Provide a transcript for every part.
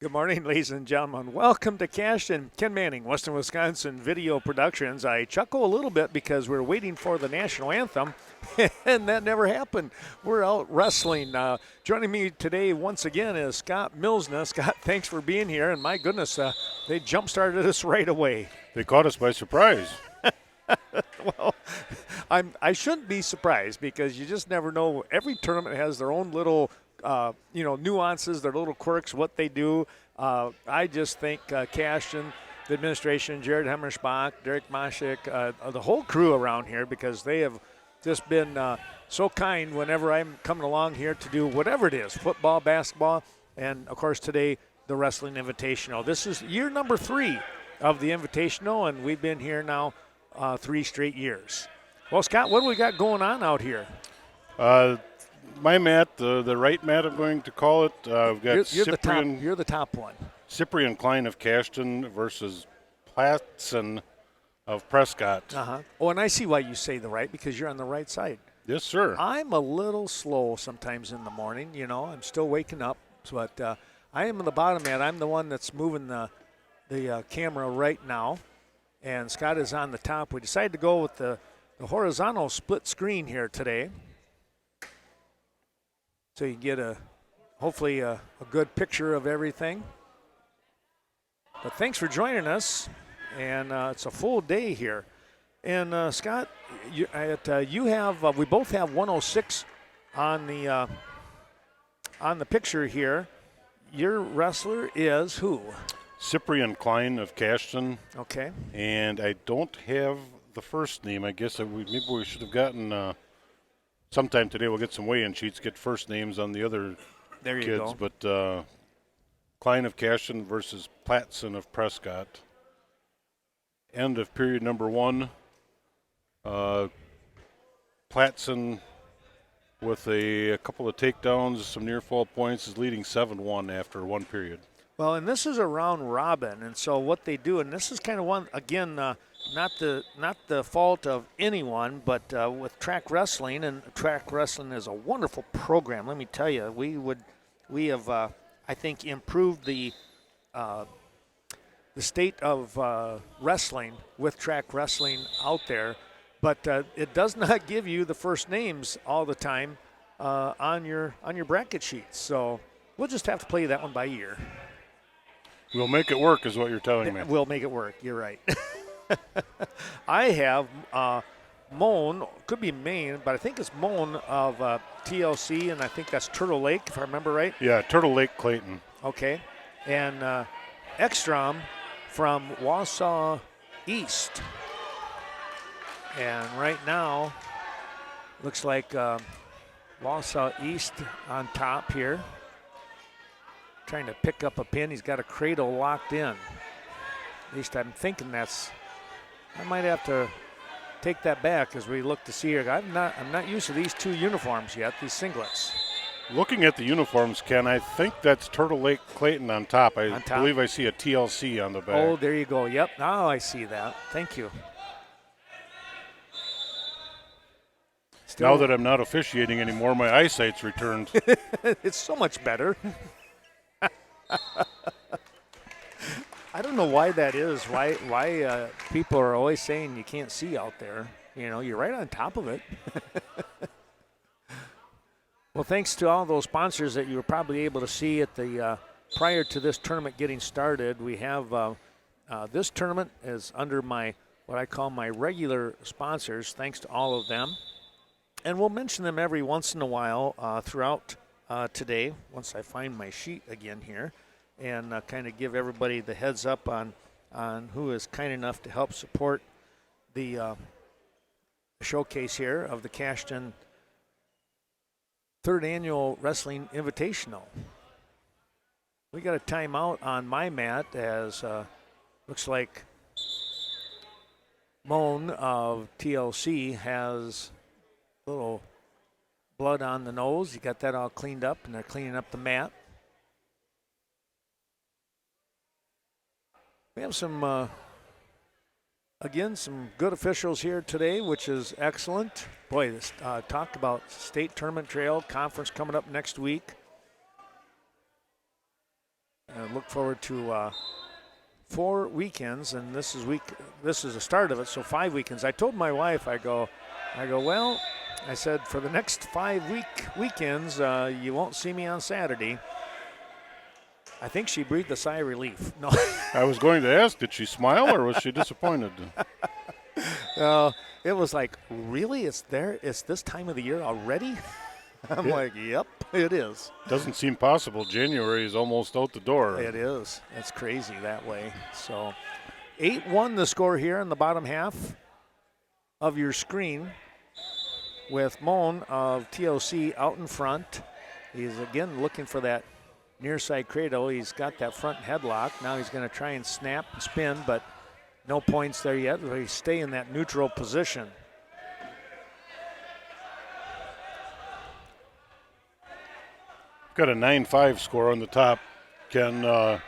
Good morning, ladies and gentlemen. Welcome to Cashton. Ken Manning, Western Wisconsin Video Productions. I chuckle a little bit because we're waiting for the national anthem, and that never happened. We're out wrestling. Joining me today once again is Scott Milsna. Scott, thanks for being here, and my goodness, they jump-started us right away. They caught us by surprise. Well, I shouldn't be surprised because you just never know. Every tournament has their own little nuances, their little quirks, what they do. I just think Cashton, the administration, Jared Hemmerschbach, Derek Moshik, the whole crew around here, because they have just been so kind whenever I'm coming along here to do whatever it is, football, basketball, and, of course, today the Wrestling Invitational. This is year number 3 of the Invitational, and we've been here now 3 straight years. Well, Scott, what do we got going on out here? My mat, the right mat, I'm going to call it. We've got Cyprian. You're the top one. Cyprian Klein of Cashton versus Platson of Prescott. Oh, and I see why you say the right, because you're on the right side. Yes, sir. I'm a little slow sometimes in the morning. I'm still waking up, but I am in the bottom mat. I'm the one that's moving the camera right now, and Scott is on the top. We decided to go with the horizontal split screen here today, so you get hopefully a good picture of everything. But thanks for joining us, and it's a full day here. And Scott, we both have 106 on the picture here. Your wrestler is who? Cyprian Klein of Cashton. Okay. And I don't have the first name. I guess maybe we should have gotten. Sometime today we'll get some weigh-in sheets, get first names on the other there you kids. go. But Klein of Cashton versus Platson of Prescott. End of period number 1. Platson with a couple of takedowns, some near-fall points, is leading 7-1 after one period. Well, and this is a round robin, and so what they do, and this is kind of one, again, not the fault of anyone, but with track wrestling, and track wrestling is a wonderful program. Let me tell you, we have I think improved the state of wrestling with track wrestling out there, but it does not give you the first names all the time on your bracket sheets. So we'll just have to play that one by ear. We'll make it work is what you're telling me. We'll make it work. You're right. I have Moan, could be Maine, but I think it's Moan of TLC, and I think that's Turtle Lake, if I remember right. Yeah, Turtle Lake Clayton. Okay. And Ekstrom from Wausau East. And right now, looks like Wausau East on top here. Trying to pick up a pin. He's got a cradle locked in. At least I'm thinking I might have to take that back as we look to see here. I'm not used to these two uniforms yet, these singlets. Looking at the uniforms, Ken, I think that's Turtle Lake Clayton on top. I believe I see a TLC on the back. Oh, there you go. Yep, now I see that. Thank you. Now that I'm not officiating anymore, my eyesight's returned. It's so much better. I don't know why that is. Why people are always saying you can't see out there. You're right on top of it. Well, thanks to all those sponsors that you were probably able to see at the prior to this tournament getting started. We have this tournament is under what I call my regular sponsors. Thanks to all of them, and we'll mention them every once in a while throughout today. Once I find my sheet again here. And kind of give everybody the heads up on who is kind enough to help support the showcase here of the Cashton 3rd Annual Wrestling Invitational. We got a timeout on my mat as looks like Moan of TLC has a little blood on the nose. You got that all cleaned up, and they're cleaning up the mat. We have some good officials here today, which is excellent. Boy, this talk about state tournament trail conference coming up next week. And look forward to 4 weekends, and this is the start of it, so 5 weekends. I told my wife, I go, well, I said, for the next 5 weekends, you won't see me on Saturday. I think she breathed a sigh of relief. No. I was going to ask, did she smile or was she disappointed? It was like, really? It's this time of the year already? I'm like, yep, it is. Doesn't seem possible. January is almost out the door. It is. It's crazy that way. So 8-1 the score here in the bottom half of your screen with Moan of TOC out in front. He's again looking for that near side cradle. He's got that front headlock. Now he's going to try and snap and spin, but no points there yet. They stay in that neutral position. Got a 9-5 score on the top. Ken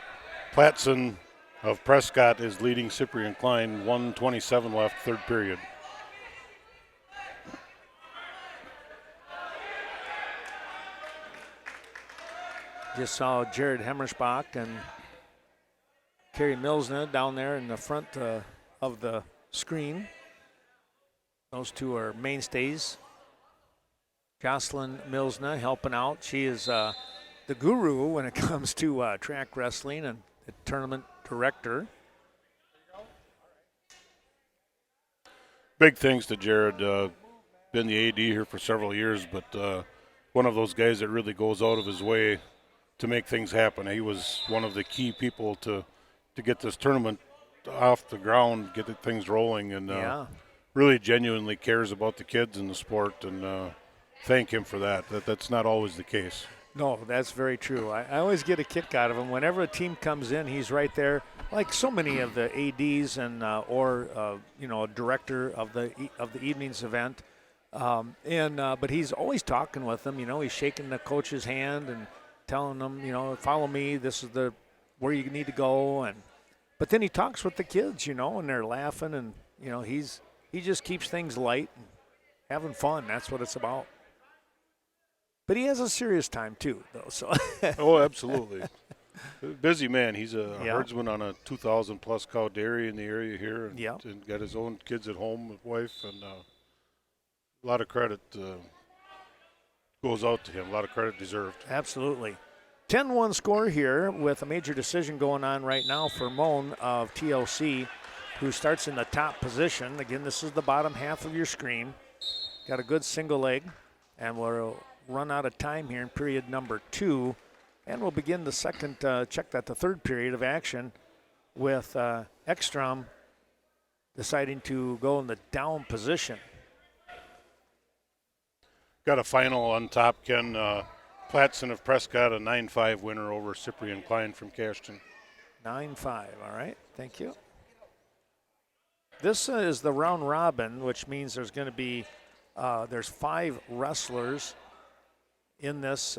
Platson of Prescott is leading Cyprian Klein. 1:27 left, third period. Just saw Jared Hemmersbach and Kerry Milsna down there in the front of the screen. Those two are mainstays. Jocelyn Milsna helping out. She is the guru when it comes to track wrestling and the tournament director. Big thanks to Jared. Been the AD here for several years, but one of those guys that really goes out of his way to make things happen. He was one of the key people to get this tournament off the ground, get the things rolling, and really genuinely cares about the kids in the sport, and thank him for that. That's not always the case. No, that's very true. I always get a kick out of him. Whenever a team comes in, he's right there, like so many of the ADs and or a director of the evening's event. But he's always talking with them. He's shaking the coach's hand and telling them, follow me. This is where you need to go. But then he talks with the kids, and they're laughing, and he just keeps things light and having fun. That's what it's about. But he has a serious time too, though. So. Oh, absolutely. Busy man. He's a herdsman on a 2,000-plus cow dairy in the area here, and got his own kids at home with wife, and a lot of credit goes out to him. A lot of credit deserved. Absolutely. 10-1 score here with a major decision going on right now for Moan of TLC, who starts in the top position. Again, this is the bottom half of your screen. Got a good single leg, and we'll run out of time here in period number 2. And we'll begin the third period of action with Ekstrom deciding to go in the down position. Got a final on top, Ken. Platson of Prescott, a 9-5 winner over Cyprian Klein from Cashton. 9-5, all right, thank you. This is the round robin, which means there's going to be, there's 5 wrestlers in this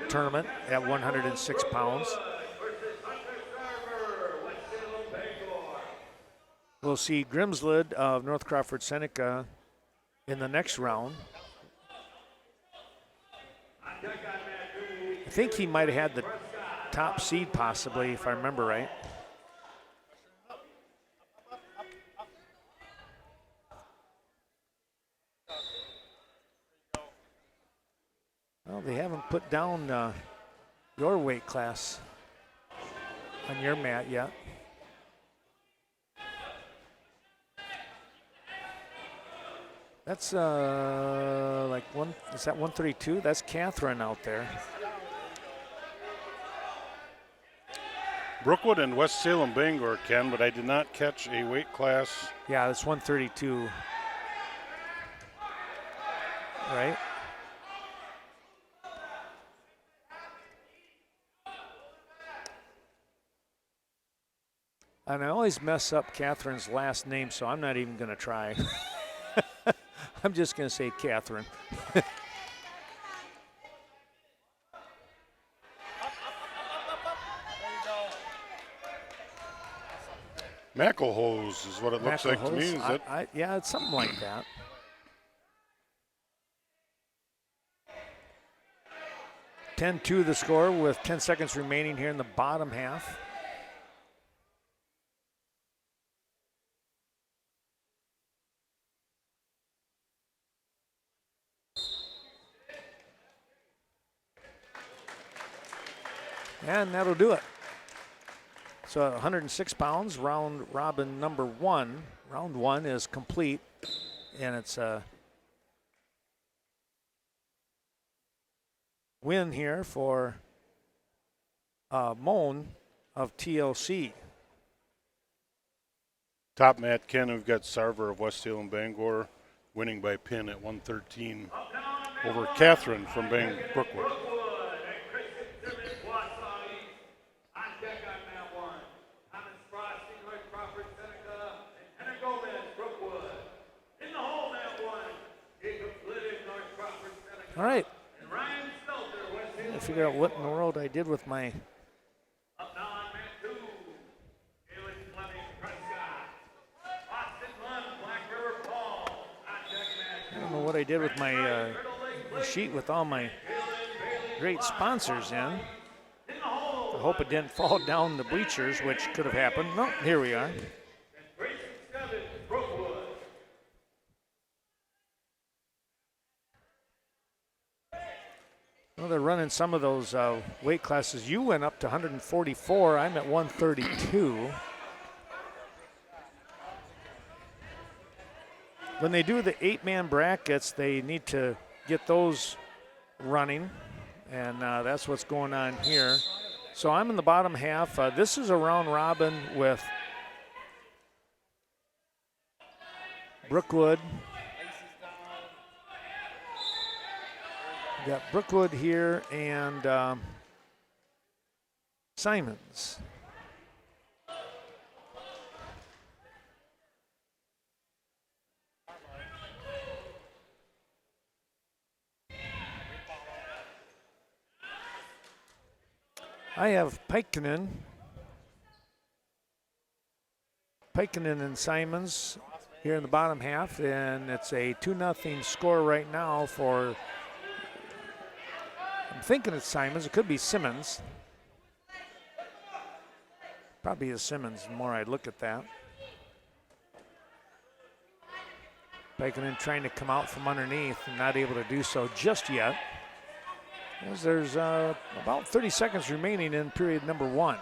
tournament at 106 pounds. We'll see Grimslid of North Crawford Seneca in the next round. I think he might have had the top seed possibly, if I remember right. Well, they haven't put down your weight class on your mat yet. That's like is that 132? That's Catherine out there. Brookwood and West Salem Bangor, Ken, but I did not catch a weight class. Yeah, that's 132. Right? And I always mess up Catherine's last name, so I'm not even going to try. I'm just going to say Catherine. McElhose is what it looks like to me. Is that? Yeah, it's something like that. 10-2 the score with 10 seconds remaining here in the bottom half. And that'll do it. So 106 pounds, round robin number 1. Round 1 is complete, and it's a win here for Moan of TLC. Top mat, Ken, we've got Sarver of West Salem Bangor winning by pin at 113 over Catherine from Brookwood. All right. I figure out what in the world I did with my. I don't know what I did with my sheet with all my great sponsors in. I hope it didn't fall down the bleachers, which could have happened. No, here we are. Well, they're running some of those weight classes. You went up to 144. I'm at 132. When they do the 8-man brackets, they need to get those running, and that's what's going on here. So I'm in the bottom half. This is a round robin with Brookwood. We got Brookwood here and Simons. I have Peikkinen and Simons here in the bottom half, and it's a 2-0 score right now for, I'm thinking it's Simons. It could be Simmons. Probably is Simmons the more I look at that. Peikkinen trying to come out from underneath and not able to do so just yet, as there's about 30 seconds remaining in period number 1.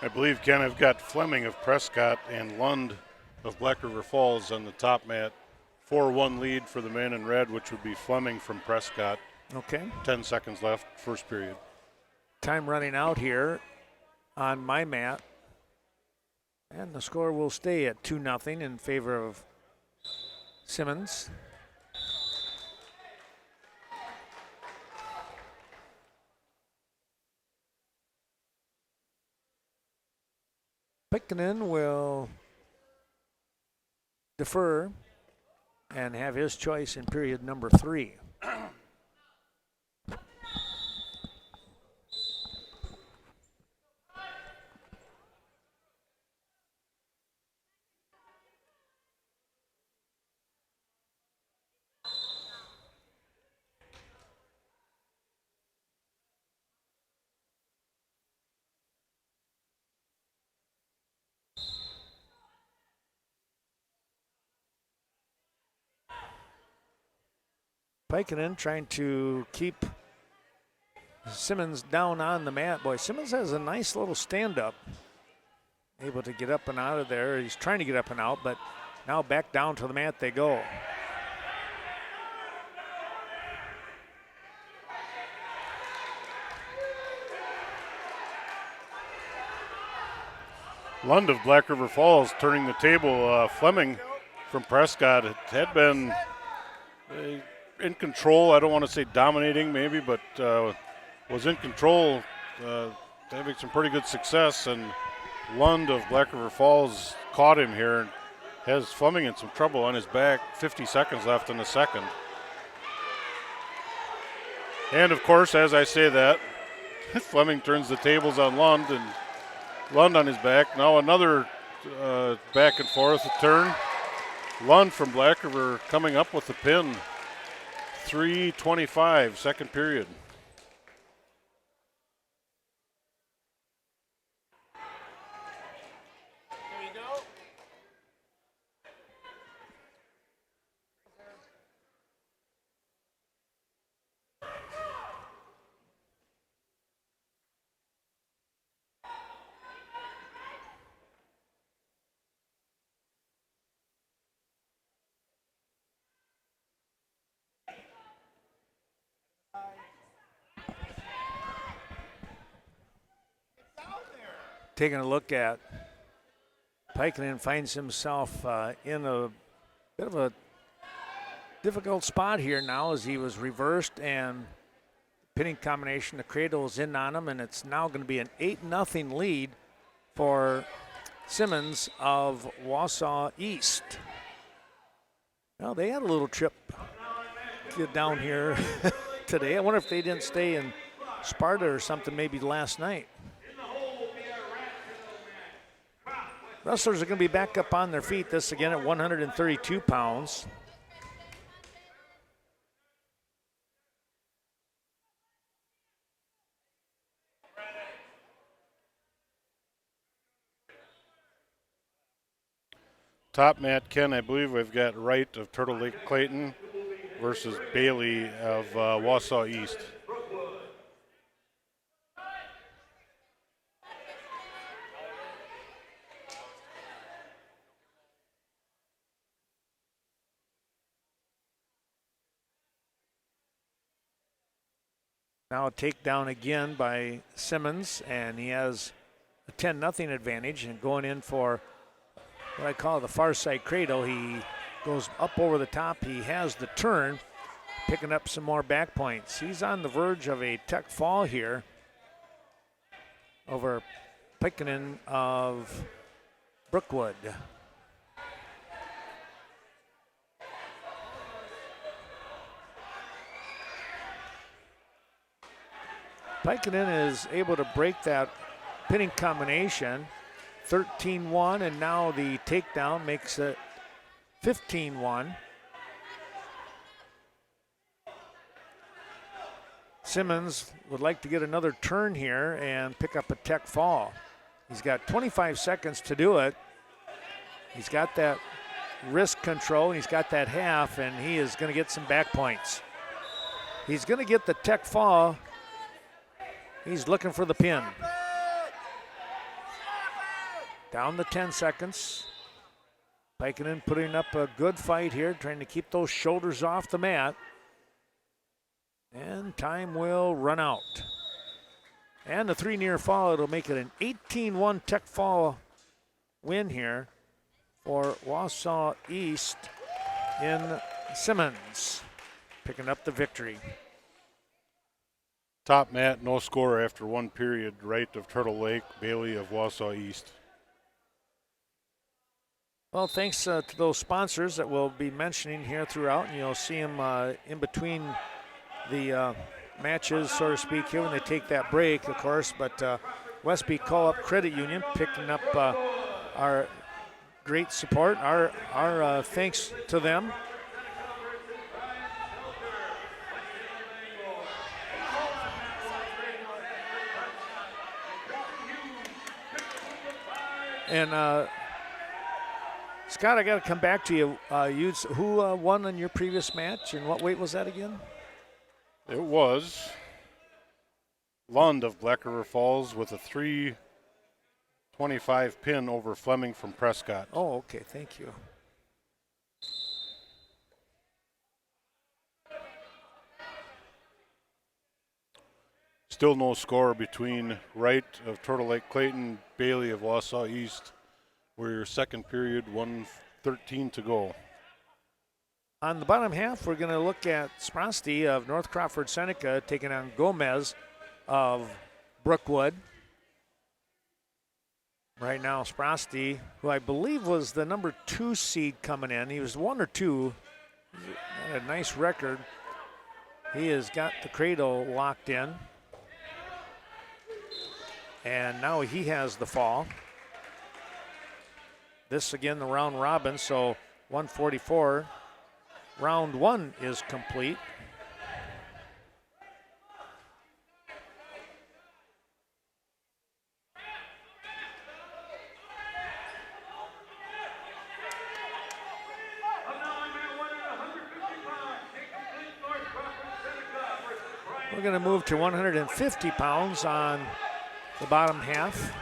I believe, Ken, I've got Fleming of Prescott and Lund of Black River Falls on the top mat. 4-1 lead for the man in red, which would be Fleming from Prescott. Okay. 10 seconds left, first period. Time running out here on my mat. And the score will stay at 2-0 in favor of Simmons. Peikkinen will defer and have his choice in period number 3. Peikkinen trying to keep Simmons down on the mat. Boy, Simmons has a nice little stand-up. Able to get up and out of there. He's trying to get up and out, but now back down to the mat they go. Lund of Black River Falls turning the table. Fleming from Prescott had been in control. I don't want to say dominating maybe, but was in control, having some pretty good success. And Lund of Black River Falls caught him here and has Fleming in some trouble on his back. 50 seconds left in the second. And of course, as I say that, Fleming turns the tables on Lund and Lund on his back. Now another back and forth turn. Lund from Black River coming up with the pin. 3:25, second period. Taking a look at Pikenin finds himself in a bit of a difficult spot here now as he was reversed and pinning combination. The cradle is in on him, and it's now going to be an 8-0 lead for Simmons of Wausau East. Well, they had a little trip get down here today. I wonder if they didn't stay in Sparta or something maybe last night. Wrestlers are going to be back up on their feet. This again at 132 pounds. Top mat, Ken, I believe we've got Wright of Turtle Lake Clayton versus Bailey of Wausau East. Now a takedown again by Simmons, and he has a 10-0 advantage, and going in for what I call the far side cradle. He goes up over the top. He has the turn, picking up some more back points. He's on the verge of a tech fall here over Pikenin of Brookwood. Pikenin is able to break that pinning combination, 13-1, and now the takedown makes it 15-1. Simmons would like to get another turn here and pick up a tech fall. He's got 25 seconds to do it. He's got that wrist control, and he's got that half, and he is going to get some back points. He's going to get the tech fall. He's looking for the pin. Down to 10 seconds. Pikenin putting up a good fight here, trying to keep those shoulders off the mat. And time will run out. And the 3 near fall, it'll make it an 18-1 tech fall win here for Wausau East in Simmons, picking up the victory. Top mat, no score after one period. Wright of Turtle Lake, Bailey of Wausau East. Well, thanks to those sponsors that we'll be mentioning here throughout, and you'll see them in between the matches, so to speak, here when they take that break, of course. But Westby Co-op Credit Union picking up our great support. Our thanks to them. And Scott, I got to come back to you. Who won in your previous match, and what weight was that again? It was Lund of Black River Falls with a 325 pin over Fleming from Prescott. Oh, okay. Thank you. Still no score between Wright of Turtle Lake Clayton, Bailey of Wausau East. We're your second period, 1:13 to go. On the bottom half, we're going to look at Sprosty of North Crawford Seneca taking on Gomez of Brookwood. Right now, Sprosty, who I believe was the number 2 seed coming in, he was 1 or 2, had a nice record. He has got the cradle locked in. And now he has the fall. This again, the round robin, so 144. Round one is complete. We're going to move to 150 pounds on the bottom half.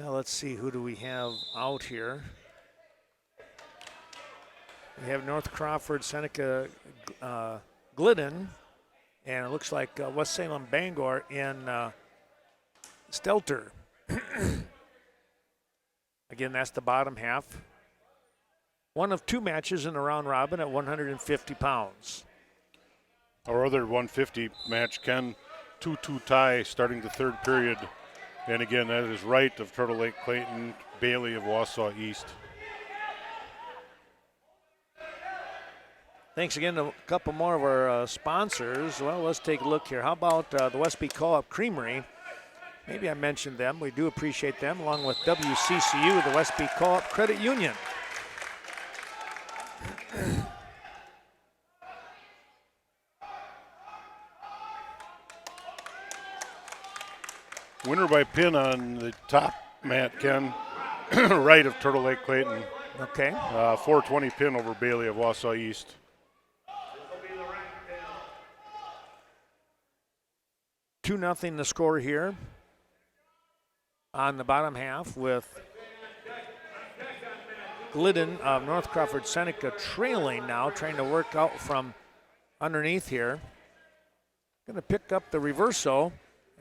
Now let's see, who do we have out here? We have North Crawford, Seneca, Glidden, and it looks like West Salem Bangor in Stelter. Again, that's the bottom half. One of two matches in the round robin at 150 pounds. Our other 150 match, Ken, 2-2 tie starting the third period. And again, that is right of Turtle Lake Clayton, Bailey of Wausau East. Thanks again to a couple more of our sponsors. Well, let's take a look here. How about the Westby Co-op Creamery? Maybe I mentioned them. We do appreciate them, along with WCCU, the Westby Co-op Credit Union. Winner by pin on the top mat, Ken, right of Turtle Lake Clayton. Okay. 420 pin over Bailey of Wausau East. 2-0 the score here on the bottom half, with Glidden of North Crawford Seneca trailing now, trying to work out from underneath here. Going to pick up the reverso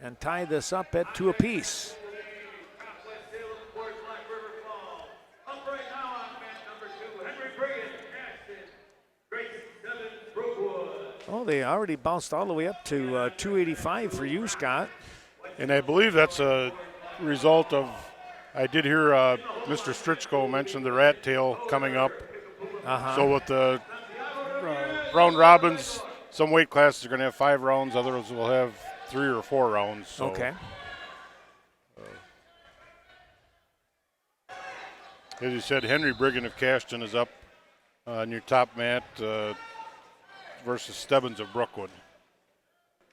and tie this up at 2 apiece. Oh, they already bounced all the way up to 285 for you, Scott. And I believe that's a result of, I did hear Mr. Strichko mention the rat tail coming up. So with the round robins, some weight classes are going to have 5 rounds, others will have 3 or 4 rounds. So, okay. As you said, Henry Brigham of Cashton is up on your top mat versus Stebbins of Brookwood.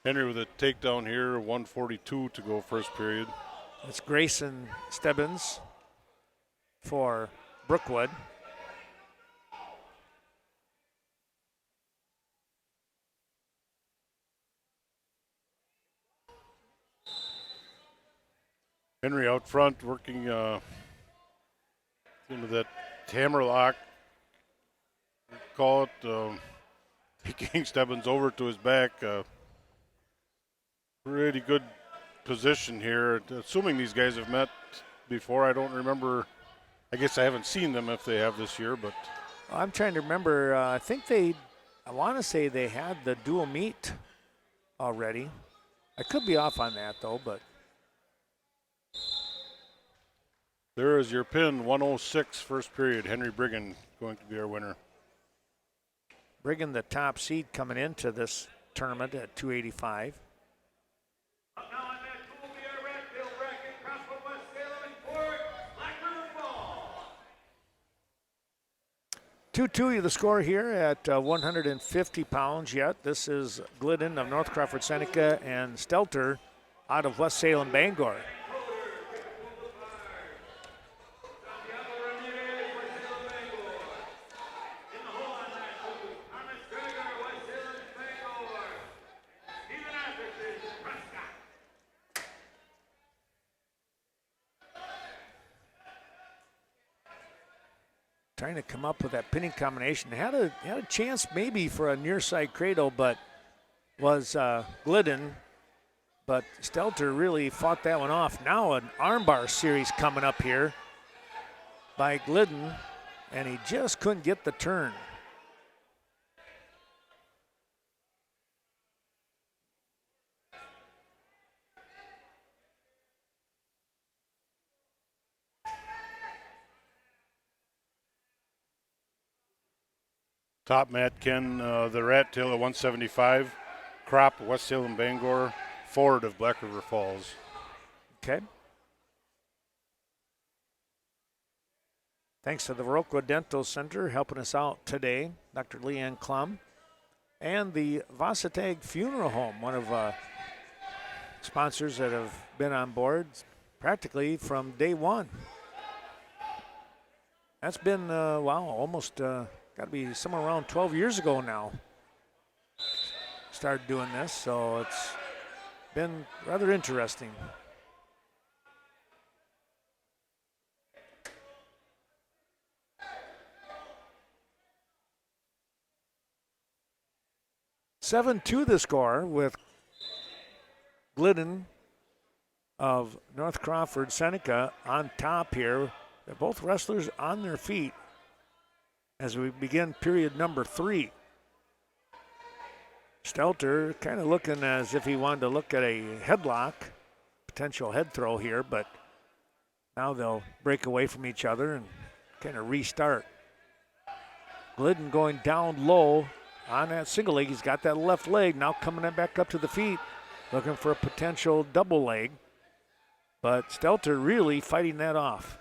Henry with a takedown here, 142 to go first period. It's Grayson Stebbins for Brookwood. Henry out front working into that hammerlock, call it, taking Stebbins over to his back. Pretty good position here. Assuming these guys have met before, I don't remember. I guess I haven't seen them if they have this year, but. I'm trying to remember. I want to say they had the dual meet already. I could be off on that though, but. There is your pin, 106 first period. Henry Brigham going to be our winner. Brigham, the top seed coming into this tournament at 285. 2-2 the score here at 150 pounds yet. This is Glidden of North Crawford Seneca and Stelter out of West Salem Bangor. Trying to come up with that pinning combination. Had a chance maybe for a near side cradle, but was Glidden. But Stelter really fought that one off. Now an armbar series coming up here by Glidden, and he just couldn't get the turn. Top mat, Ken, the rat tail at 175, crop West Salem Bangor, forward of Black River Falls. Okay. Thanks to the Viroqua Dental Center helping us out today, Dr. Leanne Klum, and the Varsity Funeral Home, one of sponsors that have been on board practically from day one. That's been, almost got to be somewhere around 12 years ago now. Started doing this, so it's been rather interesting. Seven to the score with Glidden of North Crawford Seneca on top here. They're both wrestlers on their feet as we begin period number 3. Stelter kind of looking as if he wanted to look at a headlock, potential head throw here, but now they'll break away from each other and kind of restart. Glidden going down low on that single leg. He's got that left leg now coming back up to the feet, looking for a potential double leg. But Stelter really fighting that off.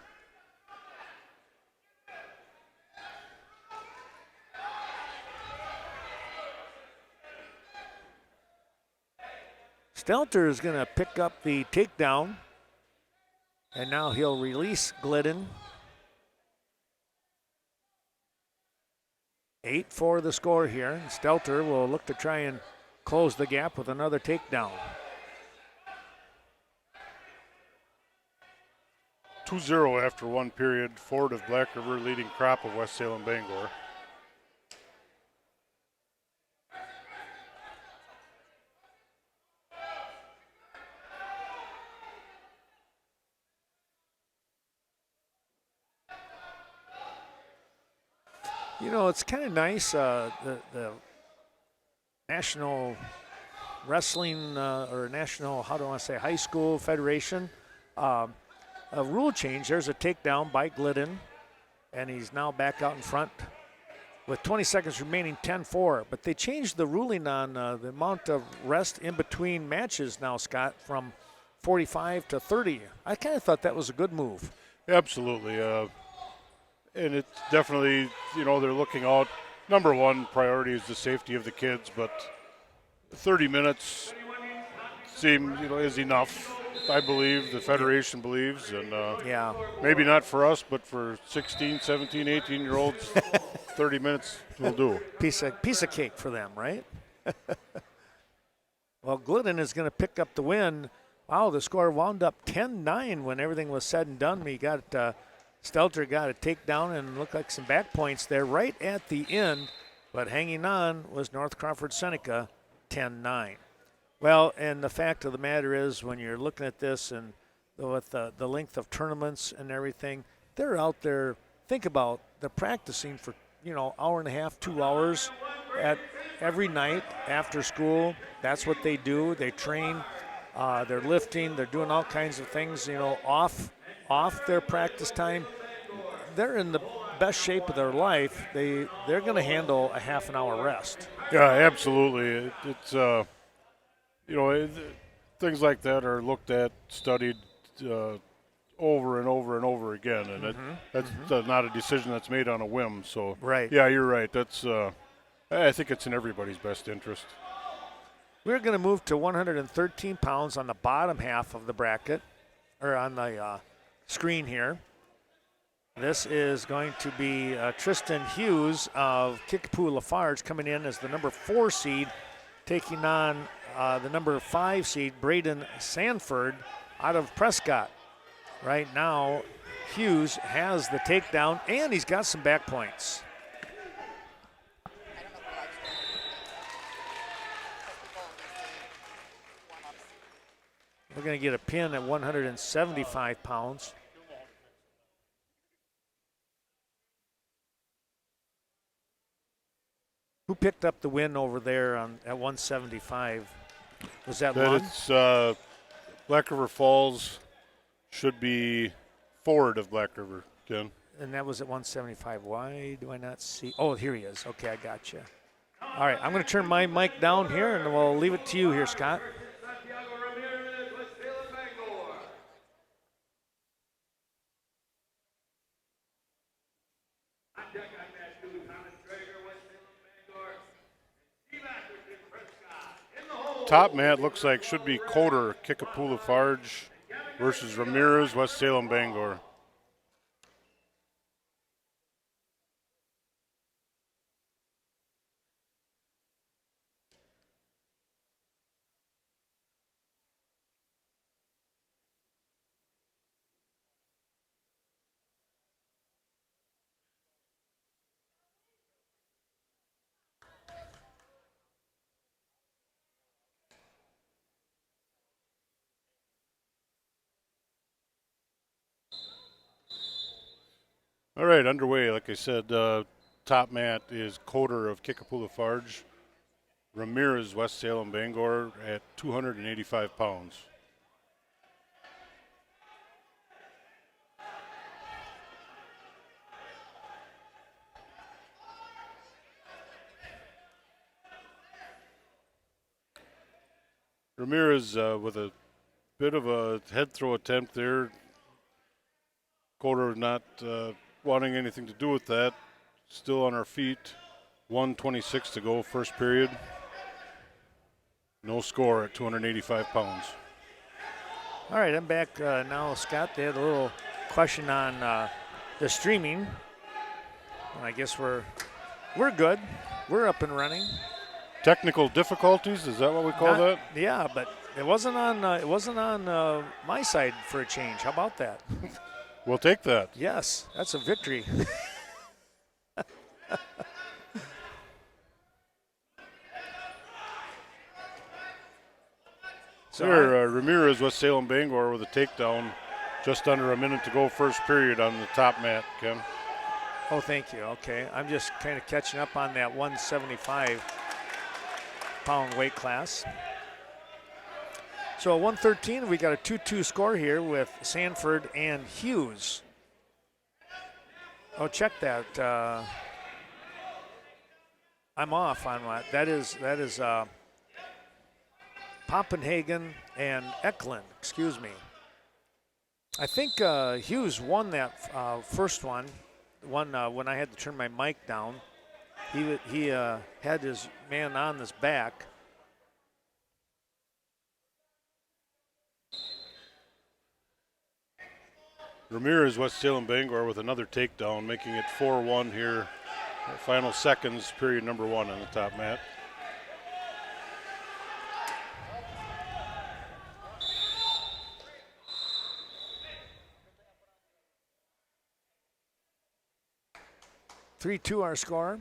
Stelter is going to pick up the takedown, and now he'll release Glidden. 8-4 the score here. Stelter will look to try and close the gap with another takedown. 2-0 after one period, forward of Black River, leading crop of West Salem Bangor. You know, it's kind of nice, the National Wrestling or National, how do I want to say, High School Federation, a rule change. There's a takedown by Glidden, and he's now back out in front with 20 seconds remaining, 10-4. But they changed the ruling on the amount of rest in between matches now, Scott, from 45 to 30. I kind of thought that was a good move. Absolutely. And it's definitely, you know, they're looking out. Number one priority is the safety of the kids, but 30 minutes is enough. I believe, the Federation believes, and maybe not for us, but for 16, 17, 18-year-olds, 30 minutes will do. Piece of cake for them, right? Well, Glidden is going to pick up the win. Wow, the score wound up 10-9 when everything was said and done. We got Stelter got a takedown and looked like some back points there right at the end, but hanging on was North Crawford Seneca, 10-9. Well, and the fact of the matter is, when you're looking at this and with the length of tournaments and everything, they're out there. Think about they're practicing for hour and a half, 2 hours at every night after school. That's what they do. They train. They're lifting. They're doing all kinds of things. Off their practice time. They're in the best shape of their life. They're going to handle a half an hour rest. Yeah, absolutely. It's things like that are looked at, studied over and over and over again, and that's not a decision that's made on a whim. So, right. Yeah, you're right. That's I think it's in everybody's best interest. We're going to move to 113 pounds on the bottom half of the bracket, or on the screen here. This is going to be Tristan Hughes of Kickapoo Lafarge coming in as the number 4 seed, taking on the number 5 seed, Braden Sanford, out of Prescott. Right now, Hughes has the takedown, and he's got some back points. We're going to get a pin at 175 pounds. Who picked up the win over there at 175? Was that Lund? It's Black River Falls. Should be forward of Black River, Ken. And that was at 175. Why do I not see? Oh, here he is. Okay, I got you. All right, I'm going to turn my mic down here, and we'll leave it to you here, Scott. Top mat looks like should be Coder, Kickapoo Lafarge versus Ramirez, West Salem, Bangor. All right, underway. Like I said, top mat is Coder of Kickapoo Lafarge, Ramirez, West Salem, Bangor at 285 pounds. Ramirez with a bit of a head throw attempt there. Coder not wanting anything to do with that. Still on our feet. 1:26 to go, first period. No score at 285 pounds. All right, I'm back now, Scott. They had a little question on the streaming. And I guess we're good. We're up and running. Technical difficulties, is that what we call that? Yeah, but it wasn't on my side for a change. How about that? We'll take that. Yes, that's a victory. So here, Ramirez, West Salem, Bangor with a takedown. Just under a minute to go, first period on the top mat, Ken. Oh, thank you. Okay, I'm just kind of catching up on that 175-pound weight class. So at 113, we got a 2-2 score here with Sanford and Hughes. Oh, check that. I'm off on what that is. That is Poppenhagen and Eklund. Excuse me. I think Hughes won that first one. When I had to turn my mic down, he had his man on his back. Ramirez, West Salem, Bangor with another takedown, making it 4-1 here. Final seconds, period number 1 on the top mat. (3-2) our score.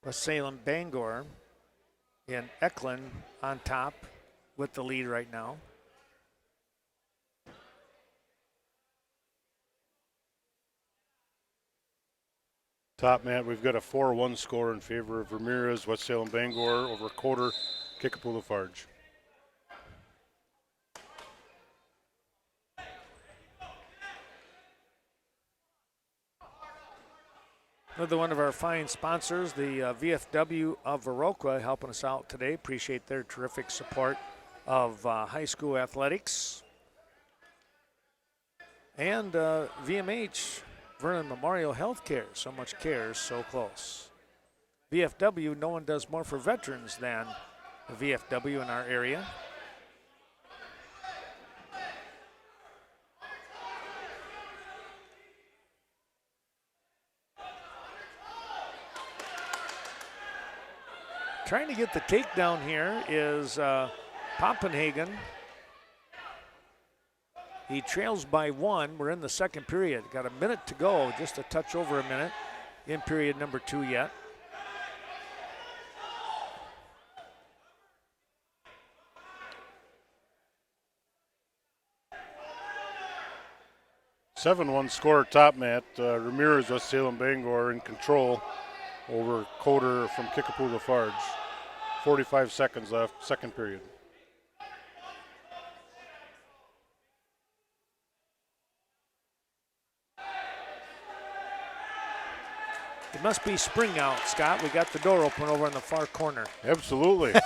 West Salem, Bangor, and Eklund on top with the lead right now. Top mat, we've got a 4-1 score in favor of Ramirez, West Salem, Bangor over Coder, Kickapoo Lafarge. Another one of our fine sponsors, the VFW of Viroqua, helping us out today. Appreciate their terrific support of high school athletics. And VMH, Vernon Memorial Healthcare. So much care, so close. VFW, no one does more for veterans than the VFW in our area. Trying to get the takedown here is Poppenhagen. He trails by 1. We're in the second period. Got a minute to go, just a touch over a minute in period number 2 yet. (7-1) score top mat. Ramirez, West Salem, Bangor in control over Coder from Kickapoo Lafarge. 45 seconds left, second period. It must be spring out, Scott. We got the door open over in the far corner. Absolutely.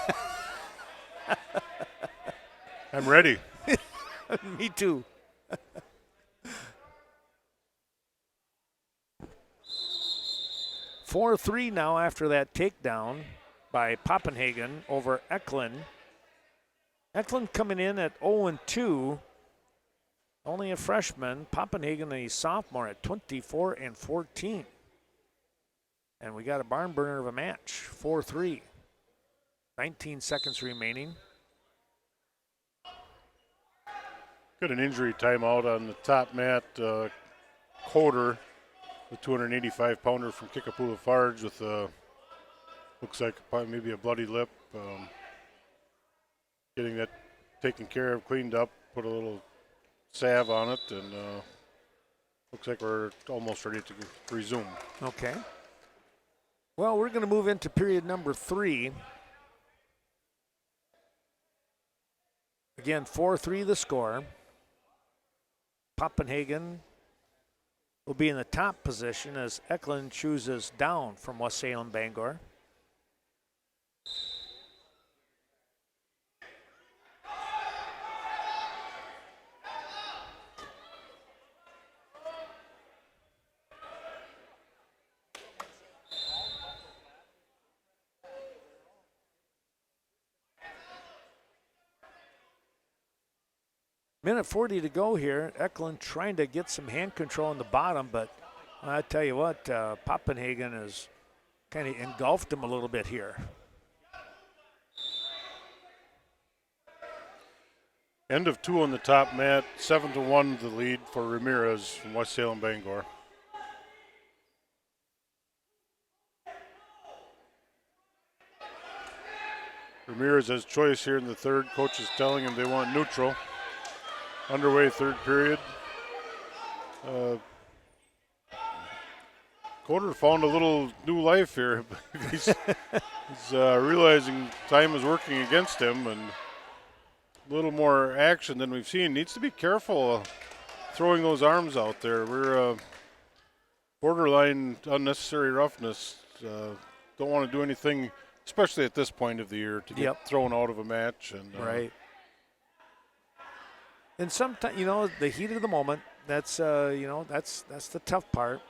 I'm ready. Me too. 4-3 now after that takedown by Poppenhagen over Eklund. Eklund coming in at 0-2. Only a freshman. Poppenhagen, a sophomore, at 24-14. And we got a barn burner of a match, 4-3. 19 seconds remaining. Got an injury timeout on the top mat. Coder, the 285-pounder from Kickapoo Lafarge with looks like maybe a bloody lip. Getting that taken care of, cleaned up, put a little salve on it, and looks like we're almost ready to resume. Okay. Well, we're going to move into period number 3. Again, 4-3 the score. Poppenhagen will be in the top position as Eklund chooses down from West Salem Bangor. Minute 40 to go here. Eklund trying to get some hand control on the bottom, but I tell you what, Poppenhagen has kind of engulfed him a little bit here. End of 2 on the top mat, 7-1 the lead for Ramirez from West Salem Bangor. Ramirez has choice here in the third. Coach is telling him they want neutral. Underway third period. Coder found a little new life here. he's realizing time is working against him and a little more action than we've seen. Needs to be careful throwing those arms out there. We're borderline unnecessary roughness. Don't want to do anything, especially at this point of the year, to get thrown out of a match. And right. And sometimes, the heat of the moment, that's that's the tough part.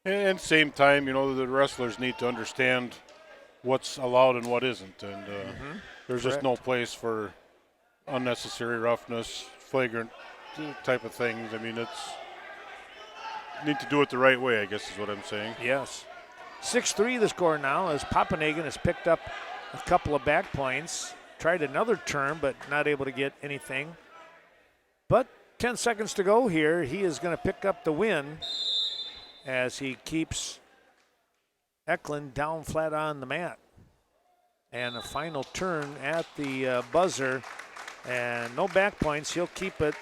And same time, the wrestlers need to understand what's allowed and what isn't. And there's just no place for unnecessary roughness, flagrant type of things. I mean, need to do it the right way, I guess is what I'm saying. Yes. 6-3 the score now as Poppenhagen has picked up a couple of back points. Tried another turn, but not able to get anything. But 10 seconds to go here. He is going to pick up the win as he keeps Eklund down flat on the mat. And a final turn at the buzzer. And no back points. He'll keep it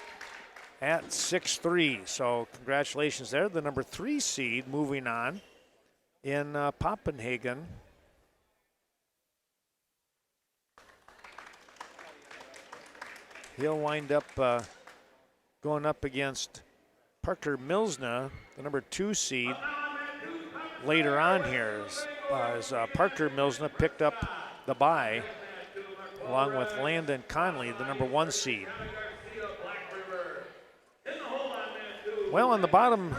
at 6-3. So congratulations there. The number 3 seed moving on in Poppenhagen. He'll wind up going up against Parker Milsna, the number 2 seed, later on here as Parker Milsna picked up the bye along with Landon Conley, the number 1 seed. Well, on the bottom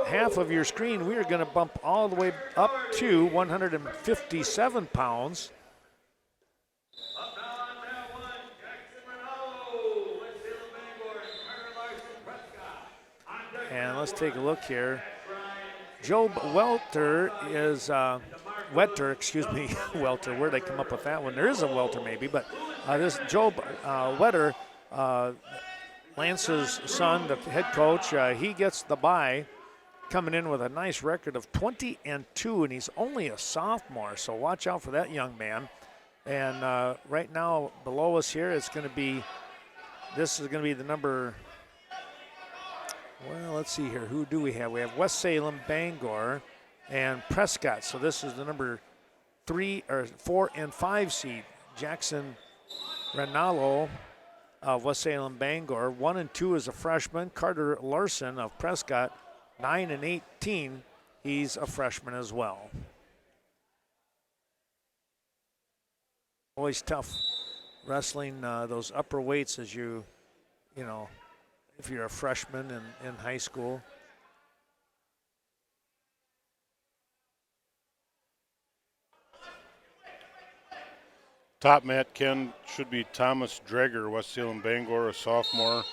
half of your screen, we are going to bump all the way up to 157 pounds. And let's take a look here. Job Welter is, Welter, where'd I come up with that one? There is a Welter maybe, but this Job Wetter, Lance's son, the head coach, he gets the bye, coming in with a nice record of 20-2, and he's only a sophomore, so watch out for that young man. And right now below us here, this is going to be the number, well, let's see here. Who do we have? We have West Salem, Bangor, and Prescott. So this is the number 4 and 5 seed. Jackson Renalo of West Salem, Bangor. 1 and 2 is a freshman. Carter Larson of Prescott, 9 and 18 He's a freshman as well. Always tough wrestling those upper weights as you know, if you're a freshman in high school. Top mat, Ken, should be Thomas Dreger, West Salem Bangor, a sophomore,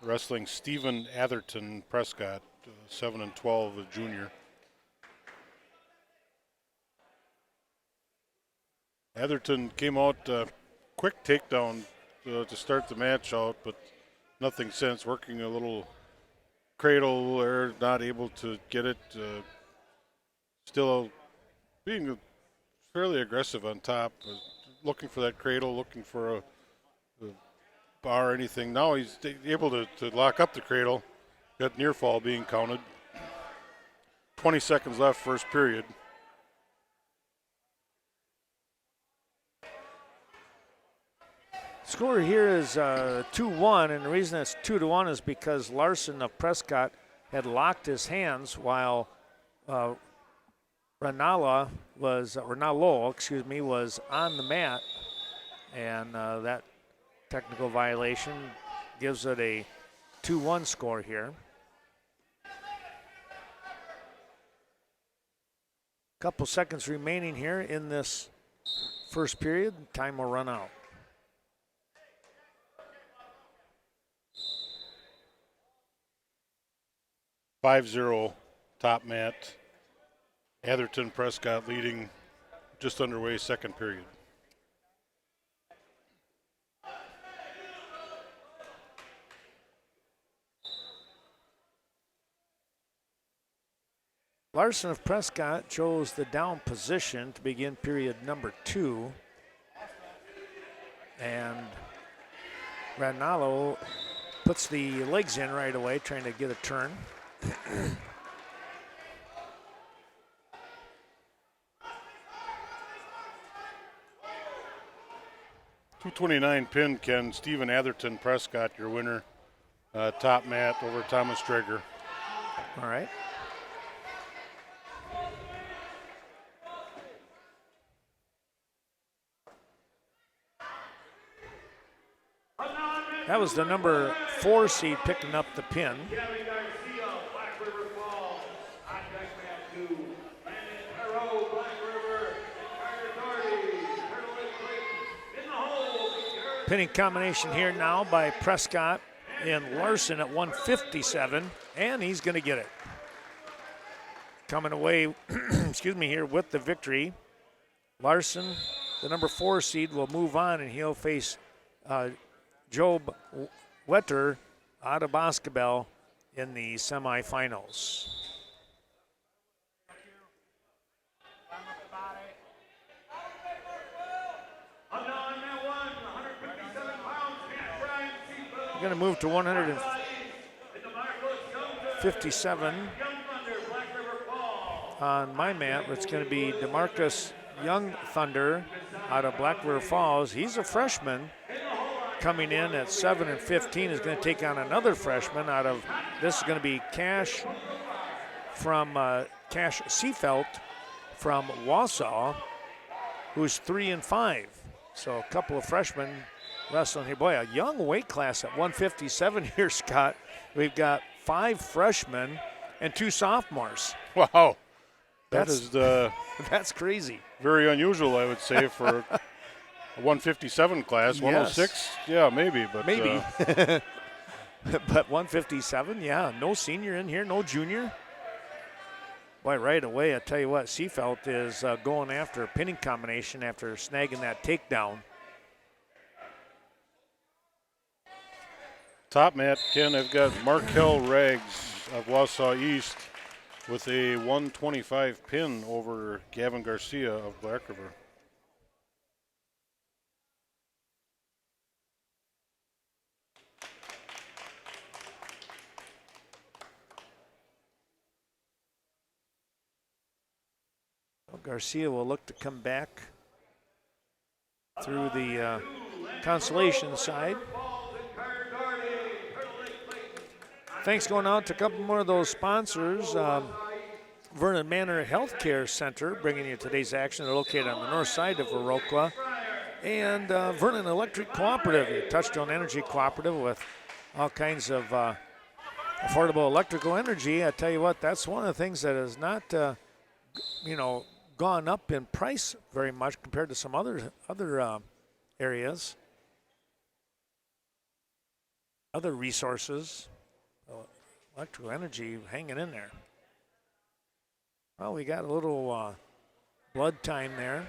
wrestling Stephen Atherton Prescott, 7 and 12, a junior. Atherton came out quick takedown to start the match out, but nothing since. Working a little cradle there, not able to get it. Still being fairly aggressive on top, looking for that cradle, looking for a bar or anything. Now he's able to lock up the cradle. Got near fall being counted. 20 seconds left, first period. Score here is 2-1, and the reason it's 2-1 is because Larson of Prescott had locked his hands while Ranallo was on the mat, and that technical violation gives it a 2-1 score here. Couple seconds remaining here in this first period. Time will run out. (5-0) top mat. Atherton Prescott leading, just underway, second period. Larson of Prescott chose the down position to begin period number 2. And Ranallo puts the legs in right away, trying to get a turn. 229 pin, Ken. Stephen Atherton Prescott, your winner. Top mat over Thomas Dreger. All right. That was the number 4 seed picking up the pin. Pinning combination here now by Prescott and Larson at 157, and he's going to get it. Coming away, excuse me, here with the victory. Larson, the number 4 seed, will move on, and he'll face Job Wetter out of Boscobel in the semifinals. We're going to move to 157 on my mat. It's going to be DeMarcus Young Thunder out of Black River Falls. He's a freshman coming in at 7 and 15. Is going to take on another freshman out of, this is going to be Cash Seafelt from Wausau, who's 3 and 5. So a couple of freshmen wrestling here. Boy, a young weight class at 157 here, Scott. We've got 5 freshmen and 2 sophomores. Wow. That's crazy. Very unusual, I would say, for a 157 class. 106, yeah, maybe. But maybe. But 157, yeah, no senior in here, no junior. Boy, right away, I tell you what, Seafelt is going after a pinning combination after snagging that takedown. Top mat, Ken, I've got Markel Rags of Wausau East with a 125 pin over Gavin Garcia of Black River. Garcia will look to come back through the consolation side. Thanks going out to a couple more of those sponsors. Vernon Manor Healthcare Center bringing you today's action. They're located on the north side of Viroqua. And Vernon Electric Cooperative, your Touchstone Energy Cooperative with all kinds of affordable electrical energy. I tell you what, that's one of the things that has not, gone up in price very much compared to some other areas, other resources. Electrical energy hanging in there. Well, we got a little blood time there.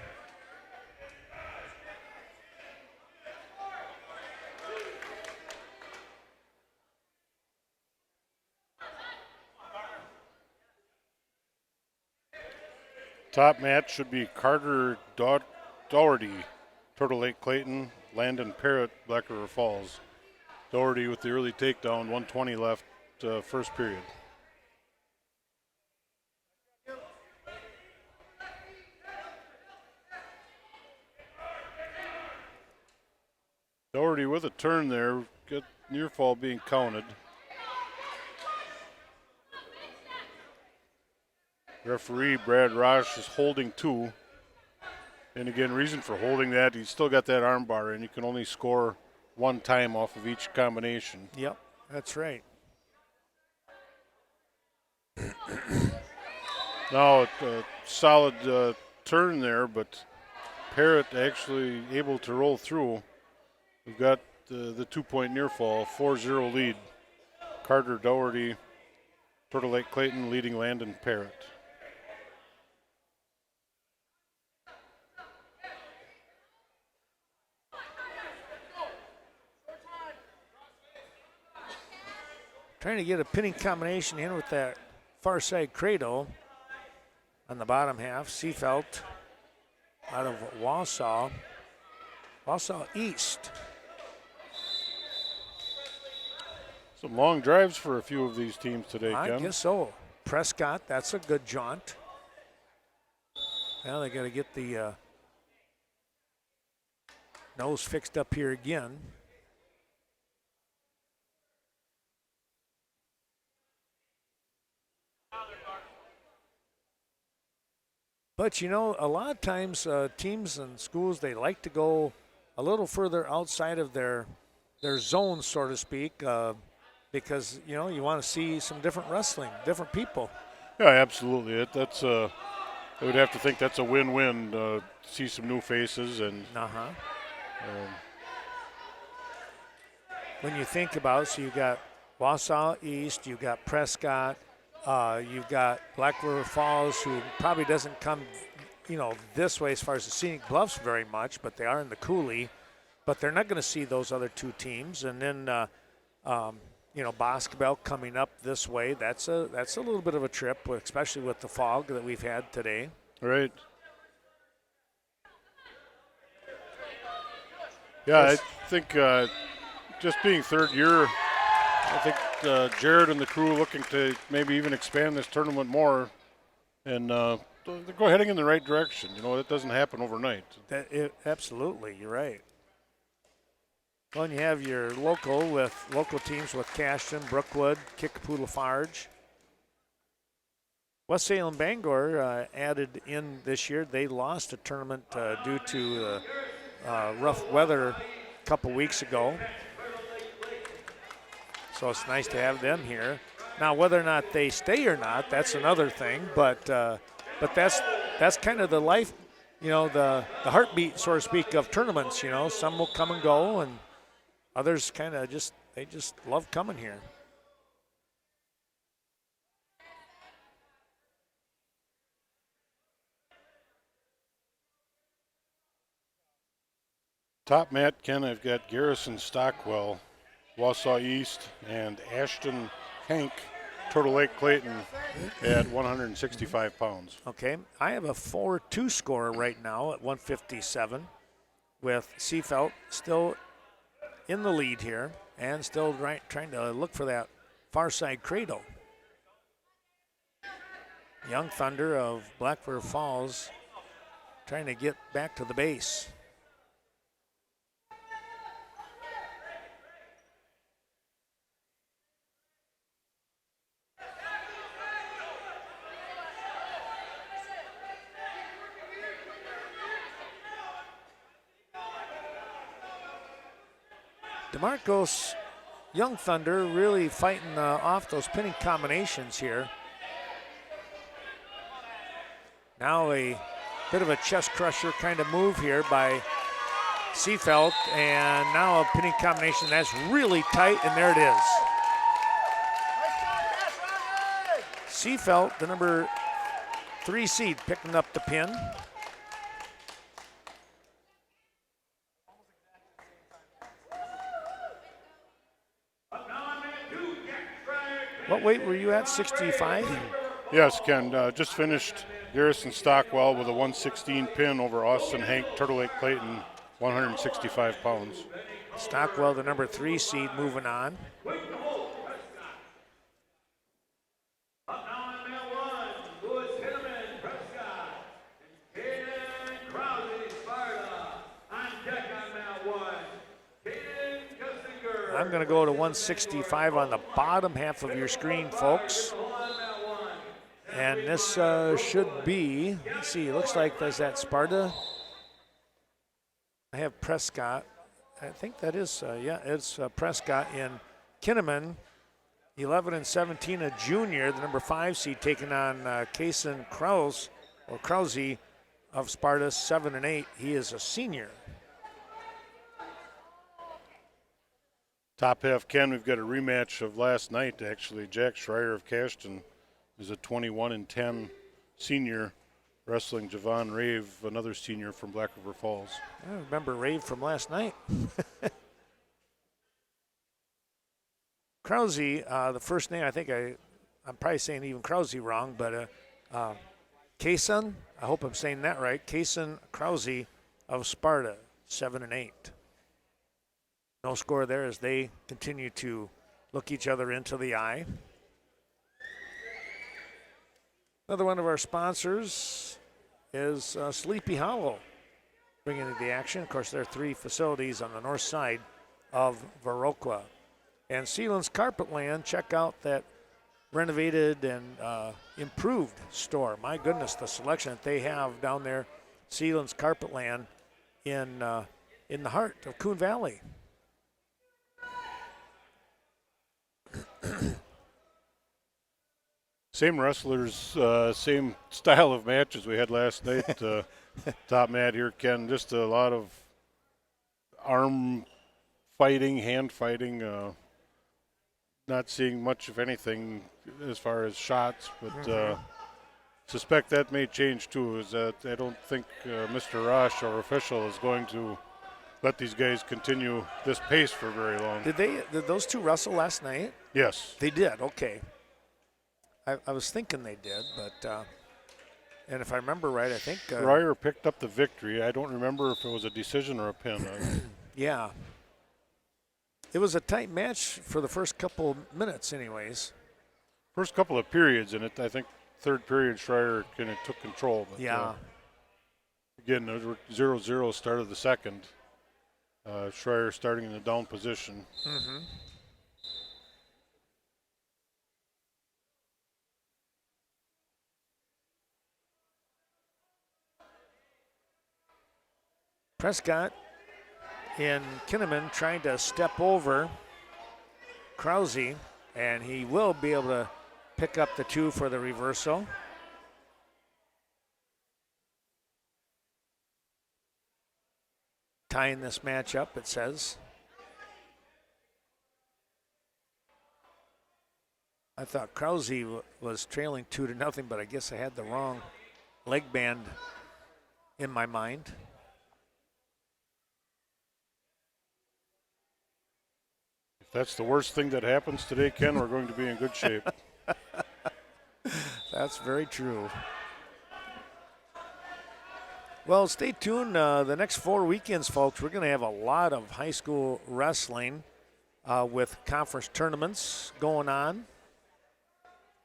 Top match should be Carter Doherty, Turtle Lake Clayton, Landon Parrott, Black River Falls. Doherty with the early takedown, 1:20 left, first period. Doherty with a turn there, good near fall being counted. Referee Brad Rosh is holding 2. And again, reason for holding that, he's still got that arm bar and you can only score 1 time off of each combination. Yep, that's right. Now, a solid turn there, but Parrott actually able to roll through. We've got the 2-point near fall, 4-0 lead. Carter Doherty, Turtle Lake Clayton leading Landon Parrott. Trying to get a pinning combination in with that far side cradle on the bottom half. Seafelt out of Wausau East. Some long drives for a few of these teams today, Ken. I guess so. Prescott, that's a good jaunt. Now they got to get the nose fixed up here again. But, a lot of times teams and schools, they like to go a little further outside of their zone, so to speak, because, you want to see some different wrestling, different people. Yeah, absolutely. I would have to think that's a win-win, see some new faces. And when you think about it, so you got Wausau East, you got Prescott, you've got Black River Falls, who probably doesn't come, this way as far as the Scenic Bluffs very much, but they are in the coulee. But they're not going to see those other 2 teams. And then, Boscobel coming up this way. That's a little bit of a trip, especially with the fog that we've had today. Right. Yeah, I think just being third year, I think Jared and the crew looking to maybe even expand this tournament more, and they're heading in the right direction. That doesn't happen overnight. Absolutely, you're right. Well, and you have your local teams with Cashton, Brookwood, Kickapoo, Lafarge. West Salem Bangor added in this year. They lost a tournament due to rough weather a couple weeks ago. So it's nice to have them here. Now, whether or not they stay or not, that's another thing. But that's kind of the life, the heartbeat, so to speak, of tournaments. Some will come and go, and others kind of just love coming here. Top mat, Ken, I've got Garrison Stockwell, Wausau East, and Ashton Hank, Turtle Lake Clayton, at 165 pounds. Okay, I have a 4-2 score right now at 157, with Seafelt still in the lead here and still trying to look for that far side cradle. Young Thunder of Black River Falls trying to get back to the base. DeMarcos Young Thunder really fighting off those pinning combinations here. Now a bit of a chest crusher kind of move here by Seefeld, and now a pinning combination that's really tight, and there it is. Seefeld, the number 3 seed, picking up the pin. What weight were you at, 65? Yes, Ken, just finished Garrison Stockwell with a 116 pin over Austin Hank Turtle Lake Clayton, 165 pounds. Stockwell, the number 3 seed, moving on. I'm going to go to 165 on the bottom half of your screen, folks. And this should be, let's see, it looks like there's that Sparta. I have Prescott. I think that is, yeah, it's Prescott in Kinnaman, 11 and 17, a junior, the number 5 seed, taking on Kaysen Krause of Sparta, 7 and 8. He is a senior. Top half, Ken, we've got a rematch of last night, actually. Jack Schreier of Cashton is a 21 and 10 senior wrestling Javon Rave, another senior from Black River Falls. I remember Rave from last night. Krause, the first name, I think I'm probably saying even Krause wrong, but Kaysen, I hope I'm saying that right, Kaysen Krause of Sparta, 7 and 8. No score there as they continue to look each other into the eye. Another one of our sponsors is Sleepy Hollow, bringing into the action. Of course, there are 3 facilities on the north side of Viroqua. And Sealand's Carpetland, check out that renovated and improved store. My goodness, the selection that they have down there, Sealand's Carpetland in the heart of Coon Valley. Same wrestlers, same style of matches we had last night. Top mat here, Ken. Just a lot of arm fighting, hand fighting. Not seeing much of anything as far as shots, but suspect that may change too. Is that I don't think Mr. Rosh, our official, is going to let these guys continue this pace for very long. Did those 2 wrestle last night? Yes. They did, okay. I was thinking they did, but and if I remember right, I think Schreier picked up the victory. I don't remember if it was a decision or a pin. Yeah. It was a tight match for the first couple minutes anyways. First couple of periods in it, I think third period Schreier kind of took control. But, yeah. Again, it was 0-0 start of the second. Schreier starting in the down position. Mm-hmm. Prescott in Kinnaman trying to step over Krause, and he will be able to pick up the 2 for the reversal. Tying this match up, it says. I thought Krause was trailing 2-0, but I guess I had the wrong leg band in my mind. That's the worst thing that happens today, Ken. We're going to be in good shape. That's very true. Well, stay tuned. The next 4 weekends, folks, we're going to have a lot of high school wrestling with conference tournaments going on.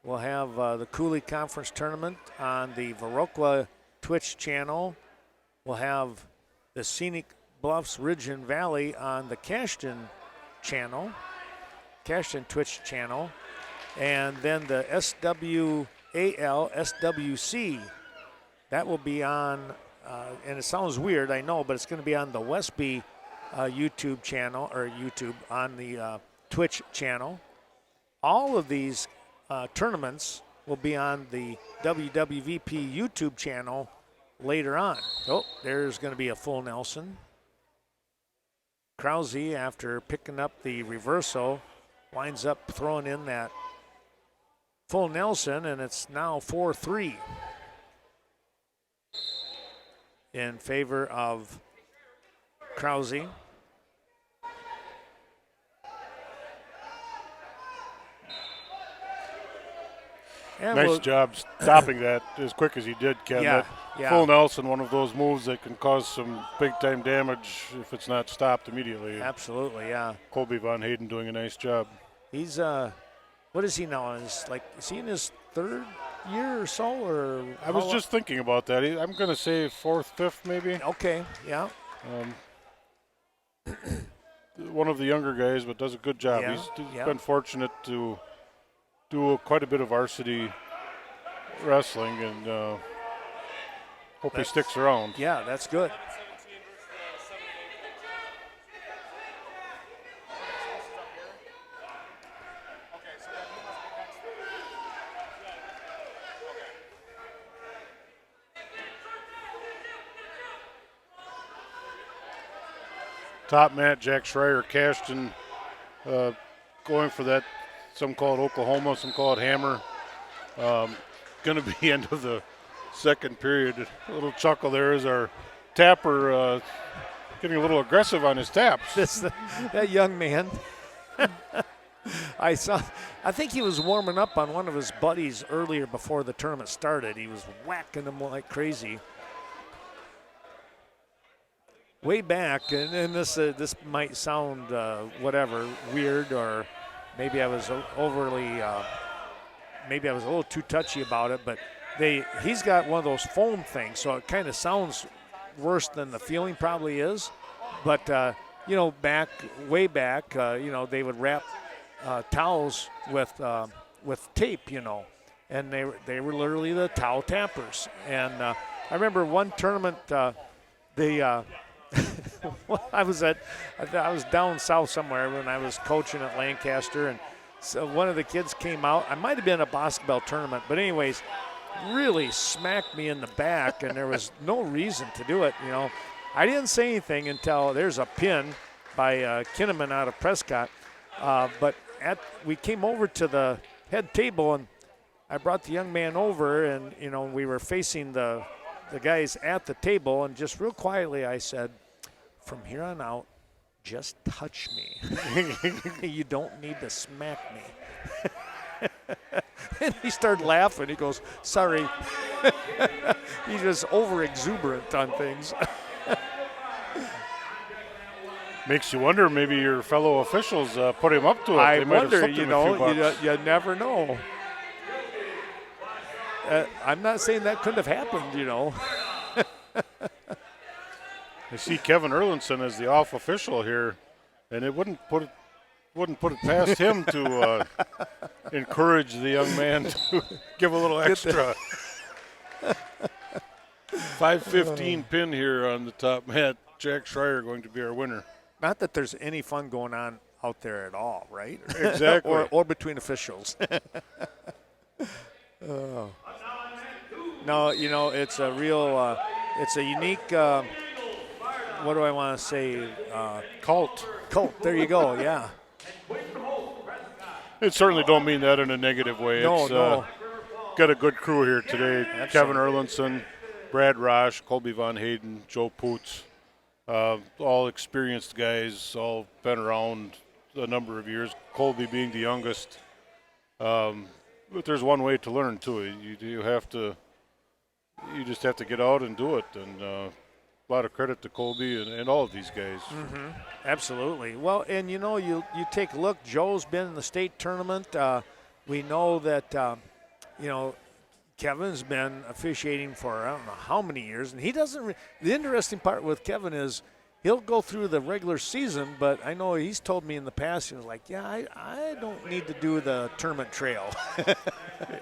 We'll have the Cooley Conference Tournament on the Viroqua Twitch channel. We'll have the Scenic Bluffs Ridge and Valley on the Cashton channel, Cashton Twitch channel, and then the SWAL, SWC, that will be on, and it sounds weird, I know, but it's going to be on the Westby YouTube channel, or on the Twitch channel. All of these tournaments will be on the WWVP YouTube channel later on. Oh, there's going to be a full Nelson. Krause, after picking up the reversal, winds up throwing in that full Nelson, and it's now 4-3 in favor of Krause. And nice job stopping that as quick as he did, Ken. Yeah, That full Nelson, one of those moves that can cause some big-time damage if it's not stopped immediately. Absolutely, yeah. Colby Von Hayden doing a nice job. He's, what is he now? Is he in his third year or so? Or I was just thinking about that. I'm going to say fourth, fifth, maybe. Okay, yeah. One of the younger guys, but does a good job. Yeah, He's been fortunate to do quite a bit of varsity wrestling, and hope he sticks around. Yeah, that's good. Top mat, Jack Schreier, Cashton, going for that. Some call it Oklahoma, some call it Hammer. Going to be end of the second period. A little chuckle there is our tapper getting a little aggressive on his taps. That young man. I think he was warming up on one of his buddies earlier before the tournament started. He was whacking them like crazy. Way back, and this might sound weird, or maybe I was maybe I was a little too touchy about it, but he's got one of those foam things, so it kind of sounds worse than the feeling probably is. But way back, they would wrap towels with tape, and they were literally the towel tappers. And I remember one tournament, I was down south somewhere when I was coaching at Lancaster, and so one of the kids came out. I might have been a basketball tournament, but anyways, really smacked me in the back, and there was no reason to do it. I didn't say anything until there's a pin by Kinnaman out of Prescott. But we came over to the head table, and I brought the young man over, and we were facing the guys at the table, and just real quietly I said, "From here on out, just touch me. You don't need to smack me." And he started laughing. He goes, "Sorry." He's just over exuberant on things. Makes you wonder, maybe your fellow officials put him up to it. I They might have wonder, slipped him a few bucks. you never know. I'm not saying that couldn't have happened, I see Kevin Erlinson as the off official here, and it wouldn't put it past him to encourage the young man to give a little extra. 5:15 pin here on the top mat. Jack Schreier going to be our winner. Not that there's any fun going on out there at all, right? Exactly. or between officials. No, it's a real, it's a unique, what do I want to say? Cult. There you go, yeah. It certainly don't mean that in a negative way. No. Got a good crew here today. Absolutely. Kevin Erlinson, Brad Rosh, Colby Von Hayden, Joe Poots. All experienced guys, all been around a number of years. Colby being the youngest. But there's one way to learn too. You just have to get out and do it. And a lot of credit to Colby and all of these guys. Mm-hmm. Absolutely. Well, and you take a look. Joe's been in the state tournament. We know that Kevin's been officiating for I don't know how many years, and he doesn't. The interesting part with Kevin is he'll go through the regular season, but I know he's told me in the past he was like, "Yeah, I don't need to do the tournament trail."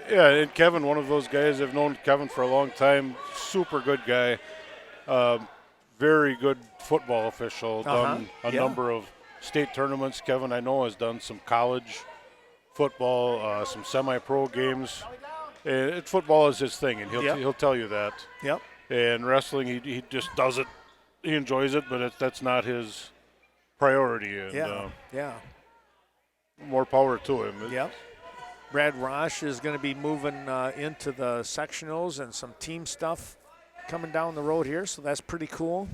Yeah, and Kevin, one of those guys. I've known Kevin for a long time. Super good guy. Very good football official, done a number of state tournaments. Kevin, I know, has done some college football, some semi-pro games. Football is his thing, and he'll tell you that. Yep. And wrestling, he just does it. He enjoys it, but that's not his priority. And, more power to him. Yep. Brad Rosh is going to be moving into the sectionals and some team stuff coming down the road here, so that's pretty cool.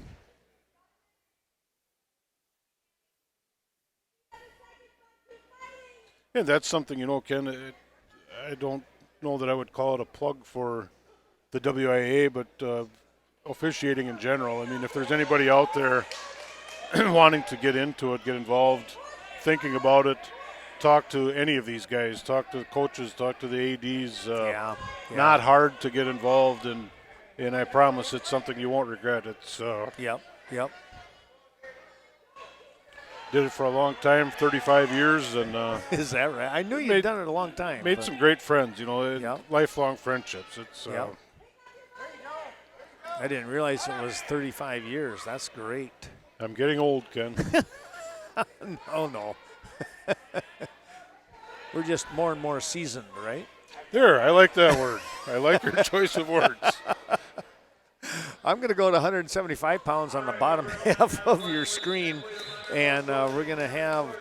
And that's something, Ken, I don't know that I would call it a plug for the WIA, but officiating in general. I mean, if there's anybody out there wanting to get into it, get involved, thinking about it, talk to any of these guys, talk to the coaches, talk to the ADs. Not hard to get involved, and I promise it's something you won't regret. It's Yep. Did it for a long time, 35 years, and is that right? I knew you'd done it a long time. Made some great friends, lifelong friendships. It's I didn't realize it was 35 years. That's great. I'm getting old, Ken. No. We're just more and more seasoned, right? There, I like that word. I like your choice of words. I'm going to go to 175 pounds on the bottom half of your screen, and we're going to have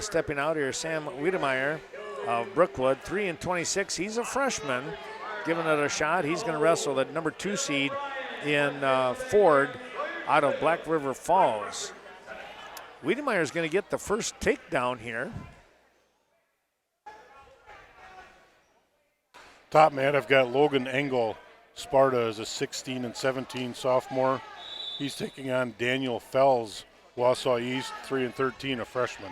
stepping out here Sam Wiedemeyer of Brookwood, 3-26. He's a freshman, giving it a shot. He's going to wrestle the number 2 seed in Ford out of Black River Falls. Wiedemeyer is going to get the first takedown here. Top man, I've got Logan Engel. Sparta is a 16 and 17 sophomore. He's taking on Daniel Fells, Wausau East, 3-13, a freshman.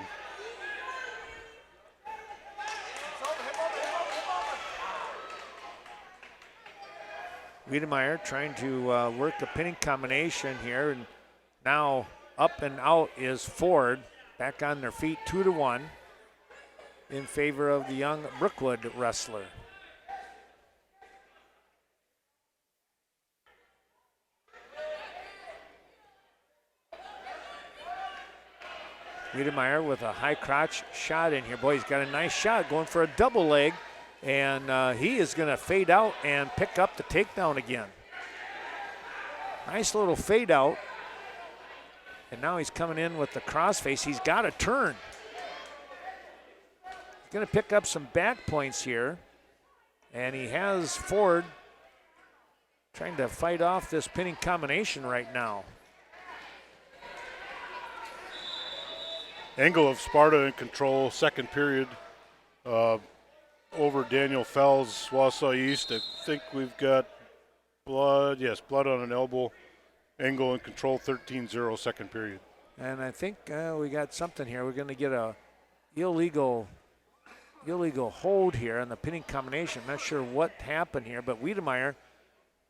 Wiedemeyer trying to work a pinning combination here, and now up and out is Ford. Back on their feet, 2-1 in favor of the young Brookwood wrestler. Wiedemeyer with a high crotch shot in here. Boy, he's got a nice shot going for a double leg, and he is going to fade out and pick up the takedown again. Nice little fade out. And now he's coming in with the crossface. He's got to turn. He's going to pick up some back points here. And he has Ford trying to fight off this pinning combination right now. Engel of Sparta in control, second period, over Daniel Fells, Wausau East. I think we've got blood on an elbow. Engel in control, 13-0, second period. And I think we got something here. We're going to get a illegal hold here on the pinning combination. Not sure what happened here, but Wiedemeyer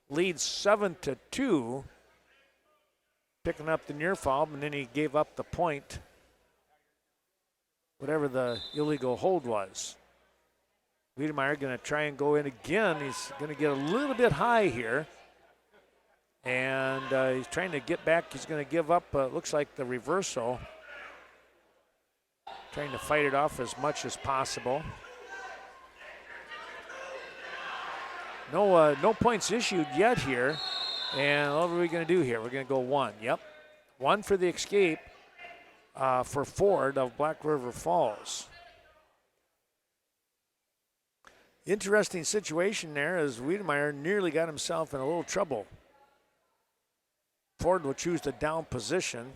leads 7-2, picking up the near foul, and then he gave up the point, whatever the illegal hold was. Wiedemeyer going to try and go in again. He's going to get a little bit high here. And he's trying to get back. He's going to give up, looks like the reversal. Trying to fight it off as much as possible. No points issued yet here. And what are we going to do here? We're going to go 1. Yep. 1 for the escape for Ford of Black River Falls. Interesting situation there as Wiedemeyer nearly got himself in a little trouble. Ford will choose the down position.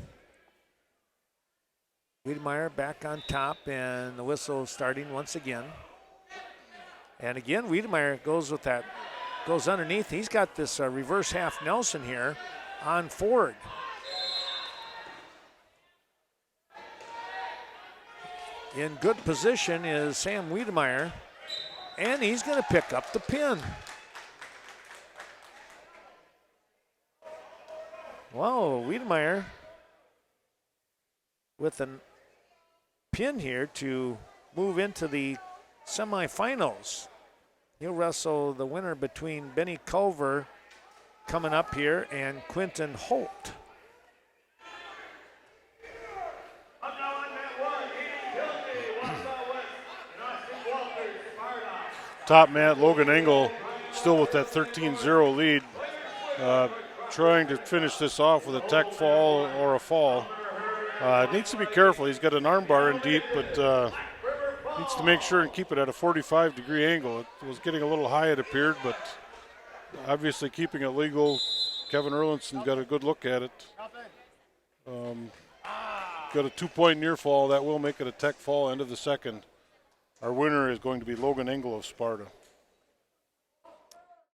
Wiedemeyer back on top, and the whistle starting once again. And again, Wiedemeyer goes underneath. He's got this reverse half Nelson here on Ford. In good position is Sam Wiedemeyer, and he's going to pick up the pin. Whoa, Wiedemeyer with a pin here to move into the semifinals. He'll wrestle the winner between Benny Culver coming up here and Quentin Holt. top mat. Logan Engel still with that 13-0 lead, trying to finish this off with a tech fall or a fall. Needs to be careful. He's got an arm bar in deep, but needs to make sure and keep it at a 45-degree angle. It was getting a little high, it appeared, but obviously keeping it legal. Kevin Erlinson got a good look at it. Got a 2-point near fall. That will make it a tech fall, end of the second. Our winner is going to be Logan Engel of Sparta.